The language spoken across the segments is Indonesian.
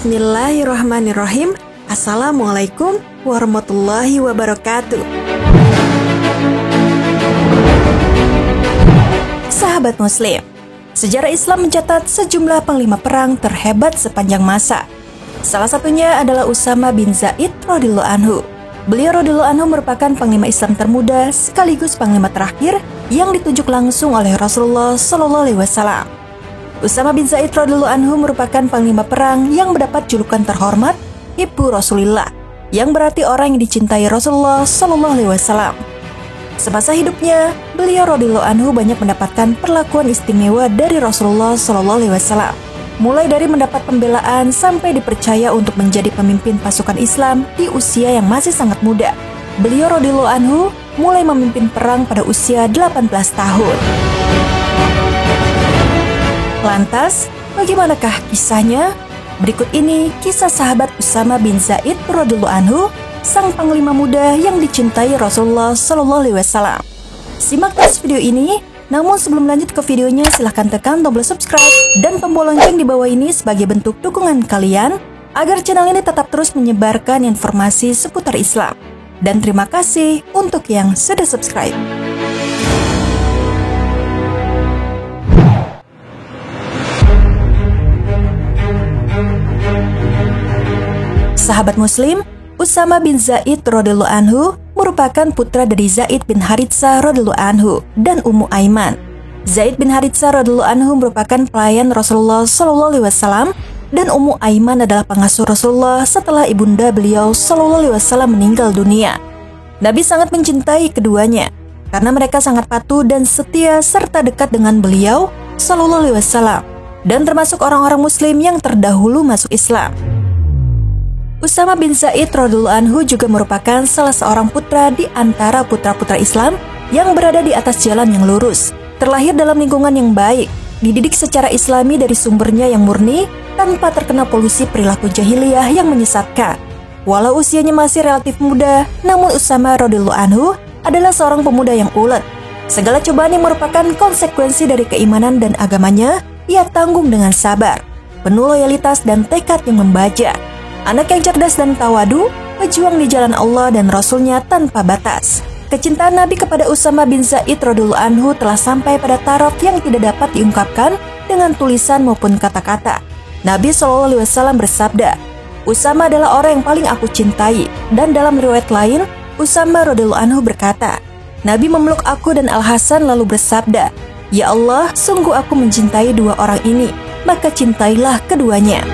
Bismillahirrahmanirrahim. Assalamualaikum warahmatullahi wabarakatuh. Sahabat Muslim, sejarah Islam mencatat sejumlah panglima perang terhebat sepanjang masa. Salah satunya adalah Usama bin Zaid radhiyallahu anhu. Beliau radhiyallahu anhu merupakan panglima Islam termuda sekaligus panglima terakhir yang ditunjuk langsung oleh Rasulullah SAW. Usama bin Zaid radhiyallahu anhu merupakan panglima perang yang mendapat julukan terhormat Hibbu Rasulillah, yang berarti orang yang dicintai Rasulullah SAW. Semasa hidupnya, beliau radhiyallahu anhu banyak mendapatkan perlakuan istimewa dari Rasulullah SAW. Mulai dari mendapat pembelaan sampai dipercaya untuk menjadi pemimpin pasukan Islam di usia yang masih sangat muda. Beliau radhiyallahu anhu mulai memimpin perang pada usia 18 tahun. Lantas, bagaimanakah kisahnya? Berikut ini kisah sahabat Usama bin Zaid radhiyallahu anhu, sang panglima muda yang dicintai Rasulullah SAW. Simak terus video ini. Namun sebelum lanjut ke videonya, silahkan tekan tombol subscribe dan tombol lonceng di bawah ini sebagai bentuk dukungan kalian agar channel ini tetap terus menyebarkan informasi seputar Islam. Dan terima kasih untuk yang sudah subscribe. Sahabat Muslim, Usama bin Zaid radhiyallahu anhu merupakan putra dari Zaid bin Haritsah radhiyallahu anhu dan Ummu Aiman. Zaid bin Haritsah radhiyallahu anhu merupakan pelayan Rasulullah SAW dan Ummu Aiman adalah pengasuh Rasulullah setelah ibunda beliau SAW meninggal dunia. Nabi sangat mencintai keduanya karena mereka sangat patuh dan setia serta dekat dengan beliau SAW dan termasuk orang-orang Muslim yang terdahulu masuk Islam. Usama bin Zaid radhiyallahu anhu juga merupakan salah seorang putra di antara putra-putra Islam yang berada di atas jalan yang lurus, terlahir dalam lingkungan yang baik, dididik secara Islami dari sumbernya yang murni tanpa terkena polusi perilaku jahiliyah yang menyesatkan. Walau usianya masih relatif muda, namun Usama radhiyallahu anhu adalah seorang pemuda yang ulet. Segala cobaan yang merupakan konsekuensi dari keimanan dan agamanya, ia tanggung dengan sabar, penuh loyalitas dan tekad yang membaja. Anak yang cerdas dan tawadu, pejuang di jalan Allah dan Rasul-Nya tanpa batas. Kecintaan Nabi kepada Usama bin Zaid radhiyallahu anhu telah sampai pada taraf yang tidak dapat diungkapkan dengan tulisan maupun kata-kata. Nabi SAW bersabda, "Usama adalah orang yang paling aku cintai." Dan dalam riwayat lain, Usama radhiyallahu anhu berkata, "Nabi memeluk aku dan Al-Hasan lalu bersabda, 'Ya Allah, sungguh aku mencintai dua orang ini, maka cintailah keduanya.'"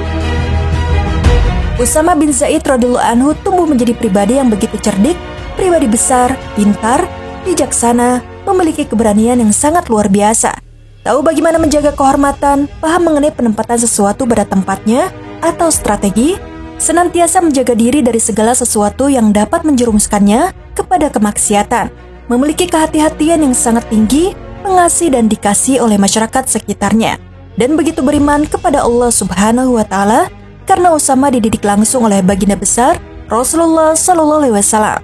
Usama bin Zaid radhiyallahu anhu tumbuh menjadi pribadi yang begitu cerdik, pribadi besar, pintar, bijaksana, memiliki keberanian yang sangat luar biasa. Tahu bagaimana menjaga kehormatan, paham mengenai penempatan sesuatu pada tempatnya atau strategi, senantiasa menjaga diri dari segala sesuatu yang dapat menjerumuskannya kepada kemaksiatan, memiliki kehati-hatian yang sangat tinggi, mengasihi dan dikasihi oleh masyarakat sekitarnya, dan begitu beriman kepada Allah Subhanahu wa Ta'ala. Karena Usama dididik langsung oleh baginda besar Rasulullah SAW.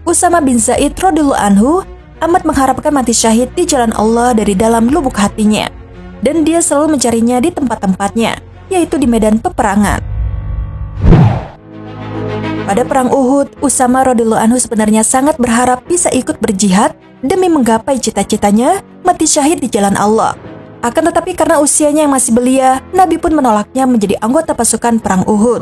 Usama bin Zaid radhiyallahu anhu amat mengharapkan mati syahid di jalan Allah dari dalam lubuk hatinya, dan dia selalu mencarinya di tempat-tempatnya, yaitu di medan peperangan. Pada perang Uhud, Usama radhiyallahu anhu sebenarnya sangat berharap bisa ikut berjihad demi menggapai cita-citanya mati syahid di jalan Allah. Akan tetapi karena usianya yang masih belia, Nabi pun menolaknya menjadi anggota pasukan perang Uhud.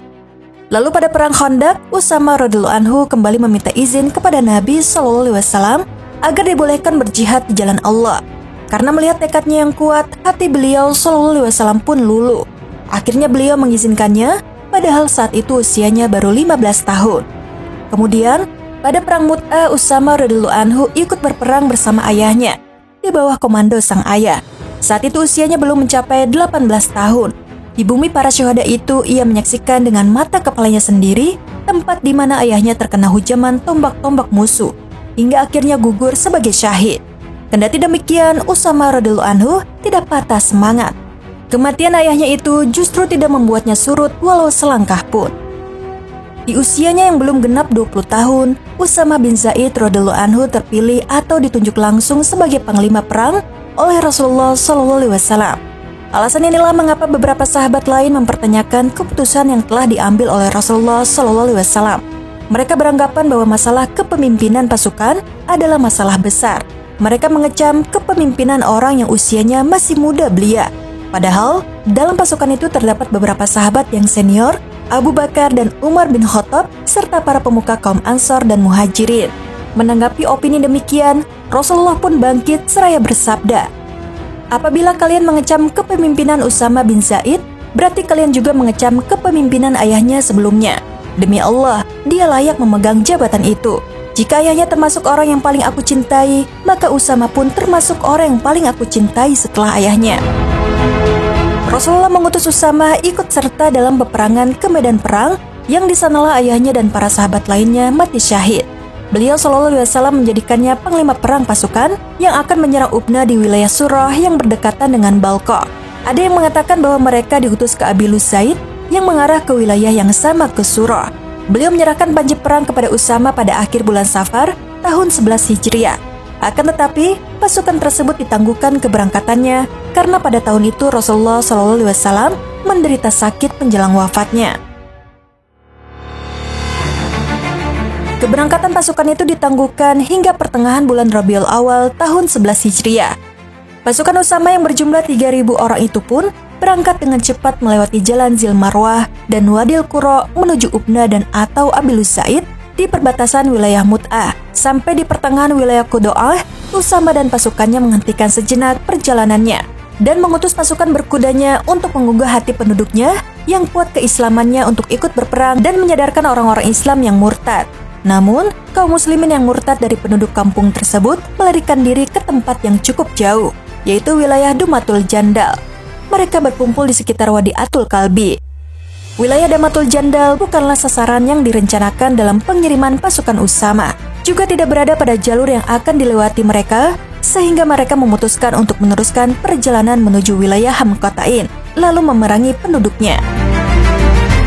Lalu pada perang Khandaq, Usama radhiyallahu anhu kembali meminta izin kepada Nabi SAW agar dibolehkan berjihad di jalan Allah. Karena melihat tekadnya yang kuat, hati beliau SAW pun luluh. Akhirnya beliau mengizinkannya, padahal saat itu usianya baru 15 tahun. Kemudian, pada perang Mu'tah, Usama radhiyallahu anhu ikut berperang bersama ayahnya, di bawah komando sang ayah. Saat itu usianya belum mencapai 18 tahun. Di bumi para syuhada itu, ia menyaksikan dengan mata kepalanya sendiri tempat di mana ayahnya terkena hujaman tombak-tombak musuh, hingga akhirnya gugur sebagai syahid. Kendati demikian, Usama radhiyallahu anhu tidak patah semangat. Kematian ayahnya itu justru tidak membuatnya surut walau selangkah pun. Di usianya yang belum genap 20 tahun, Usama bin Zaid radhiyallahu anhu terpilih atau ditunjuk langsung sebagai panglima perang oleh Rasulullah SAW. Alasan inilah mengapa beberapa sahabat lain mempertanyakan keputusan yang telah diambil oleh Rasulullah SAW. Mereka beranggapan bahwa masalah kepemimpinan pasukan adalah masalah besar. Mereka mengecam kepemimpinan orang yang usianya masih muda belia. Padahal, dalam pasukan itu terdapat beberapa sahabat yang senior, Abu Bakar dan Umar bin Khattab, serta para pemuka kaum Ansor dan Muhajirin. Menanggapi opini demikian, Rasulullah pun bangkit seraya bersabda, "Apabila kalian mengecam kepemimpinan Usama bin Zaid, berarti kalian juga mengecam kepemimpinan ayahnya sebelumnya. Demi Allah, dia layak memegang jabatan itu. Jika ayahnya termasuk orang yang paling aku cintai, maka Usama pun termasuk orang yang paling aku cintai setelah ayahnya." Rasulullah mengutus Usama ikut serta dalam peperangan ke medan perang yang di sanalah ayahnya dan para sahabat lainnya mati syahid. Beliau SAW menjadikannya panglima perang pasukan yang akan menyerang Ubna di wilayah Surah yang berdekatan dengan Balqa. Ada yang mengatakan bahwa mereka diutus ke Abilus Zaid yang mengarah ke wilayah yang sama ke Surah. Beliau menyerahkan panji perang kepada Usama pada akhir bulan Safar tahun 11 Hijriah. Akan tetapi, pasukan tersebut ditangguhkan keberangkatannya karena pada tahun itu Rasulullah SAW menderita sakit menjelang wafatnya. Keberangkatan pasukan itu ditangguhkan hingga pertengahan bulan Rabiul Awal tahun 11 Hijriah. Pasukan Usama yang berjumlah 3.000 orang itu pun berangkat dengan cepat melewati jalan Zil Marwah dan Wadil Qura menuju Ubna dan atau Abilus Zaid di perbatasan wilayah Mut'ah. Sampai di pertengahan wilayah Qudo'ah, Usama dan pasukannya menghentikan sejenak perjalanannya dan mengutus pasukan berkudanya untuk menggugah hati penduduknya yang kuat keislamannya untuk ikut berperang dan menyadarkan orang-orang Islam yang murtad. Namun, kaum muslimin yang murtad dari penduduk kampung tersebut melarikan diri ke tempat yang cukup jauh, yaitu wilayah Dumatul Jandal. Mereka berkumpul di sekitar Wadi Atul Kalbi. Wilayah Damatul Jandal bukanlah sasaran yang direncanakan dalam pengiriman pasukan Usama, juga tidak berada pada jalur yang akan dilewati mereka, sehingga mereka memutuskan untuk meneruskan perjalanan menuju wilayah Hamqatain, lalu memerangi penduduknya.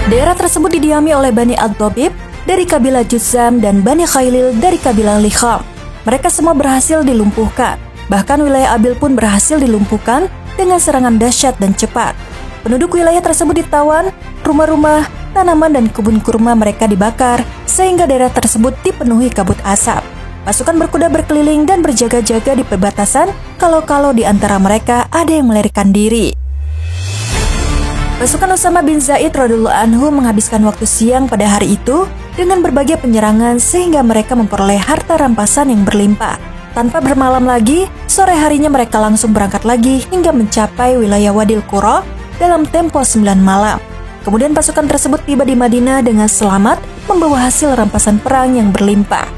Daerah tersebut didiami oleh Bani Ad-Dobib dari kabilah Juzam dan Bani Khailil dari kabilah Likham. Mereka semua berhasil dilumpuhkan. Bahkan wilayah Abil pun berhasil dilumpuhkan dengan serangan dahsyat dan cepat. Penduduk wilayah tersebut ditawan, rumah-rumah, tanaman dan kebun kurma mereka dibakar, sehingga daerah tersebut dipenuhi kabut asap. Pasukan berkuda berkeliling dan berjaga-jaga di perbatasan kalau-kalau di antara mereka ada yang melarikan diri. Pasukan Usama bin Zaid radhiyallahu anhu menghabiskan waktu siang pada hari itu dengan berbagai penyerangan sehingga mereka memperoleh harta rampasan yang berlimpah. Tanpa bermalam lagi, sore harinya mereka langsung berangkat lagi hingga mencapai wilayah Wadil Qura dalam tempo 9 malam. Kemudian pasukan tersebut tiba di Madinah dengan selamat membawa hasil rampasan perang yang berlimpah.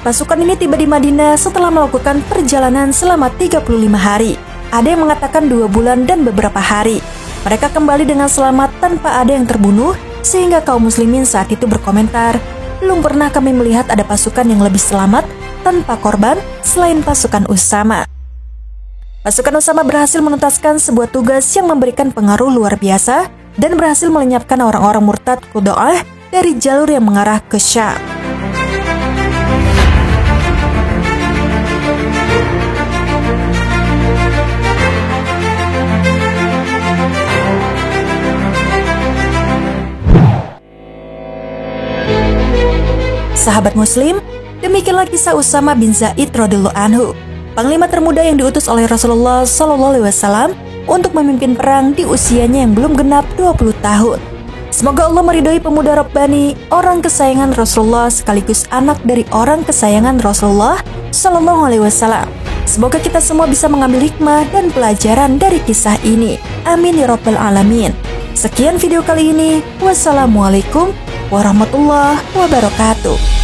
Pasukan ini tiba di Madinah setelah melakukan perjalanan selama 35 hari. Ada yang mengatakan 2 bulan dan beberapa hari. Mereka kembali dengan selamat tanpa ada yang terbunuh, sehingga kaum muslimin saat itu berkomentar, "Belum pernah kami melihat ada pasukan yang lebih selamat tanpa korban selain pasukan Usama." Pasukan Usama berhasil menuntaskan sebuah tugas yang memberikan pengaruh luar biasa dan berhasil melenyapkan orang-orang murtad Qudo'ah dari jalur yang mengarah ke Syam. Sahabat Muslim, demikianlah kisah Usama bin Zaid radhiyallahu anhu, panglima termuda yang diutus oleh Rasulullah SAW untuk memimpin perang di usianya yang belum genap 20 tahun. Semoga Allah meridhoi pemuda Rabbani, orang kesayangan Rasulullah sekaligus anak dari orang kesayangan Rasulullah SAW. Semoga kita semua bisa mengambil hikmah dan pelajaran dari kisah ini. Amin ya Rabbal Alamin. Sekian video kali ini. Wassalamualaikum warahmatullahi wabarakatuh.